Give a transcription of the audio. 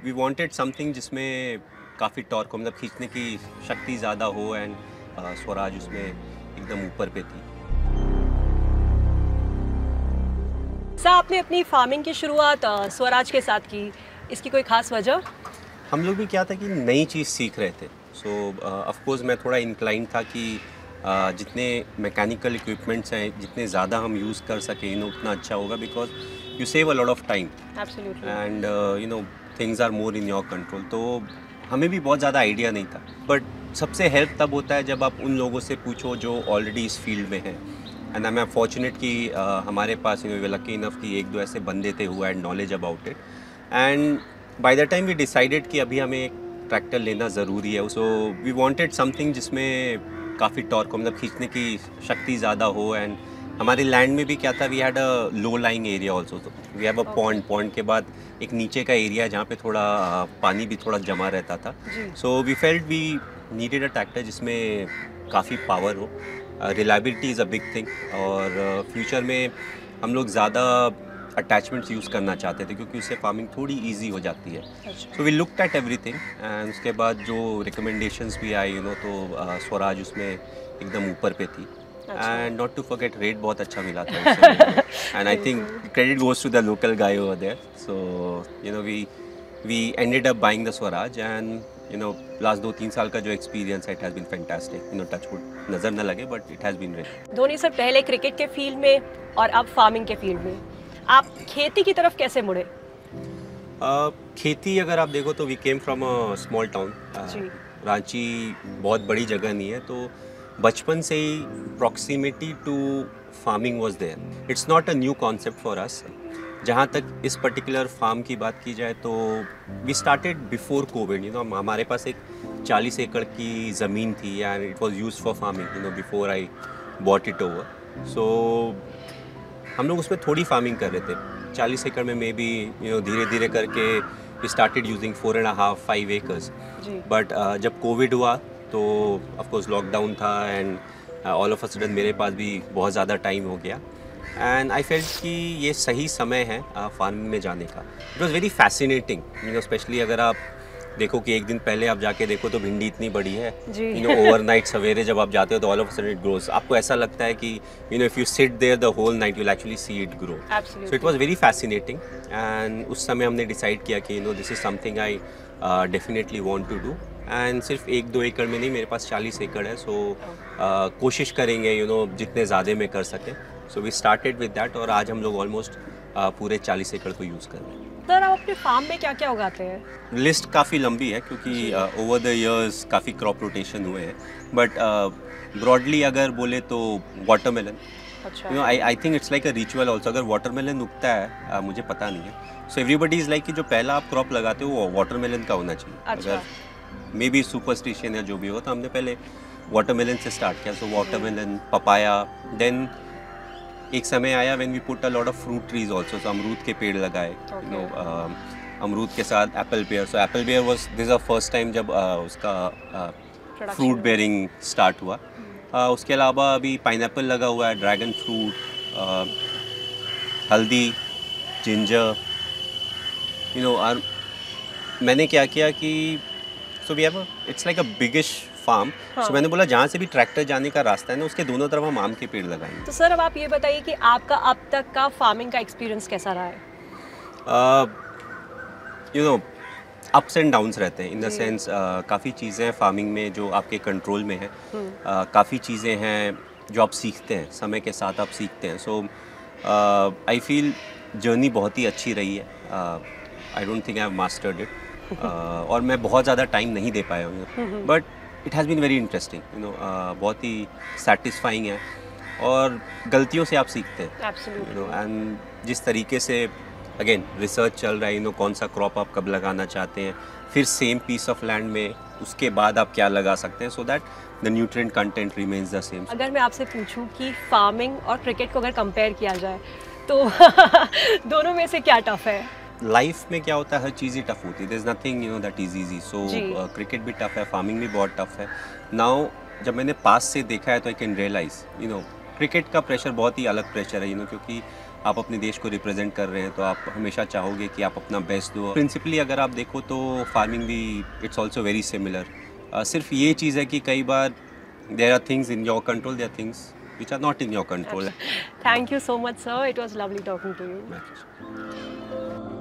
We wanted something जिसमें काफ़ी torque हो, मतलब खींचने की शक्ति ज़्यादा हो एंड स्वराज उसमें एकदम ऊपर पे थी। सर, आपने अपनी फार्मिंग की शुरुआत स्वराज के साथ की, इसकी कोई खास वजह? हम लोग भी क्या था कि नई चीज़ सीख रहे थे। सो ऑफ कोर्स मैं थोड़ा इंक्लाइंड था कि जितने मैकेनिकल इक्विपमेंट्स हैं जितने ज़्यादा हम यूज़ कर सकें उतना अच्छा होगा, because you save a lot of time absolutely. And things are more in your control. तो हमें भी बहुत ज़्यादा आइडिया नहीं था, बट सबसे हेल्प तब होता है जब आप उन लोगों से पूछो जो ऑलरेडी इस फील्ड में हैं। एंड आई एम फॉर्चुनेट कि हमारे पास लकी इनफ कि एक दो ऐसे बंदे थे who had knowledge about it. And by the time we decided कि अभी हमें एक ट्रैक्टर लेना ज़रूरी है। सो वी वांटेड समथिंग जिसमें काफ़ी टॉर्क हो, मतलब खींचने की शक्ति ज़्यादा हो। एंड हमारे लैंड में भी क्या था, we had a low lying area also. तो वी हैव अ पॉन्ड के बाद एक नीचे का एरिया जहाँ पे थोड़ा पानी भी थोड़ा जमा रहता था। जी। So we felt we needed a tractor जिसमें काफ़ी पावर हो। Reliability is a big thing, और फ्यूचर में हम लोग ज़्यादा अटैचमेंट्स यूज़ करना चाहते थे क्योंकि उससे फार्मिंग थोड़ी इजी हो जाती है। अच्छा। So we looked at everything and उसके बाद जो रिकमेंडेशंस भी आई तो स्वराज उसमें एकदम ऊपर पे थी। अच्छा। And not to forget, rate बहुत अच्छा मिला था उस समय। एंड आई थिंक बिल्कुल। Credit goes to the local guy over there. So we ended up buying the Swaraj and last 2-3 साल का जो एक्सपीरियंस है, it has been fantastic. Touchwood नज़र न लगे, but it has been great. Dhoni sir, पहले cricket के फील्ड में और अब फार्मिंग के फील्ड में, आप खेती की तरफ कैसे मुड़े? खेती अगर आप देखो तो we came from a small town. जी। रांची बहुत बड़ी जगह नहीं है, तो बचपन से ही proximity to farming was there. It's not a new concept for us. जहाँ तक इस पर्टिकुलर फार्म की बात की जाए तो वी स्टार्टेड बिफोर कोविड। हमारे पास एक 40 एकड़ की ज़मीन थी and it was used for farming before I bought it over. So हम लोग उसमें थोड़ी फार्मिंग कर रहे थे। 40 एकड़ में मे बी धीरे धीरे करके वी स्टार्टेड यूजिंग 4.5-5 एकर्स। जी। बट जब कोविड हुआ तो ऑफ कोर्स लॉकडाउन था and all of a sudden मेरे पास भी बहुत ज़्यादा टाइम हो गया एंड आई फेल्ट कि ये सही समय है फार्मिंग में जाने का। It was very fascinating. Specially अगर आप देखो कि एक दिन पहले आप जाके देखो तो भिंडी इतनी बड़ी है। जी। ओवरनाइट सवेरे जब आप जाते हो तो all of a sudden it grows. आपको ऐसा लगता है कि if you sit there the whole night you will actually see it grow. So it was very fascinating and उस समय हमने डिसाइड किया कि this is something I definitely want to do. And सिर्फ 1-2 एकड़ में नहीं, मेरे पास 40 एकड़ है। सो कोशिश करेंगे जितने ज़्यादा में कर सकें। So we started with that और आज हम लोग ऑलमोस्ट पूरे 40 एकड़ को यूज़ कर रहे हैं। सर, आप अपने फार्म में क्या क्या उगाते हैं? लिस्ट काफ़ी लंबी है क्योंकि ओवर द इयर्स काफ़ी क्रॉप रोटेशन हुए हैं, बट ब्रॉडली अगर बोले तो वाटरमेलन। अच्छा। I think it's like a ritual also. अगर वाटरमेलन उगता है मुझे पता नहीं है। सो एवरीबडी इज़ लाइक कि जो पहला आप क्रॉप लगाते हो वो वाटरमेलन का होना चाहिए। अच्छा। अगर मे बी सुपरस्टिशन या जो भी हो, तो हमने पहले वाटरमेलन से स्टार्ट किया। सो वाटरमेलन, पपाया, देन एक समय आया when we put a lot of fruit trees also. So अमरूद के पेड़ लगाए। अमरूद के साथ apple pear. So apple pear was this the first time जब उसका फ्रूट बेयरिंग स्टार्ट हुआ। उसके अलावा अभी पाइनएप्पल लगा हुआ है, ड्रैगन फ्रूट, हल्दी, जिंजर। और मैंने क्या किया कि so we have it's like a biggish farm. So मैंने बोला जहाँ से भी ट्रैक्टर जाने का रास्ता है ना उसके दोनों तरफ हम आम के पेड़ लगाएंगे। तो सर, अब आप ये बताइए कि आपका अब तक का फार्मिंग का एक्सपीरियंस कैसा रहा है? अप्स एंड डाउन्स रहते हैं इन द सेंस। काफ़ी चीज़ें हैं फार्मिंग में जो आपके कंट्रोल में है। काफ़ी चीज़ें हैं जो आप सीखते हैं, समय के साथ आप सीखते हैं। सो आई फील जर्नी बहुत ही अच्छी रही है। I don't think I have mastered it और मैं बहुत ज़्यादा टाइम नहीं दे पाया हूँ, but it has been very interesting. बहुत ही सेटिस्फाइंग है और गलतियों से आप सीखते हैं। Absolutely. एंड जिस तरीके से अगेन रिसर्च चल रहा है कौन सा क्रॉप आप कब लगाना चाहते हैं, फिर सेम पीस ऑफ लैंड में उसके बाद आप क्या लगा सकते हैं, so that the nutrient content remains the same. अगर मैं आपसे पूछूं कि फार्मिंग और क्रिकेट को अगर कंपेयर किया जाए तो दोनों में से क्या टफ है? लाइफ में क्या होता है, हर चीज़ ही टफ होती है। There is nothing that is easy. So cricket भी टफ है, फार्मिंग भी बहुत टफ है। नाउ जब मैंने पास से देखा है तो आई कैन रियलाइज क्रिकेट का प्रेशर बहुत ही अलग प्रेशर है क्योंकि आप अपने देश को रिप्रेजेंट कर रहे हैं तो आप हमेशा चाहोगे कि आप अपना बेस्ट दो। प्रिंसिपली अगर आप देखो तो फार्मिंग भी इट्स ऑल्सो वेरी सिमिलर। सिर्फ ये चीज़ है कि कई बार there are things in your control, there are things which are not in your control. Thank you so much, sir. It was lovely talking to you.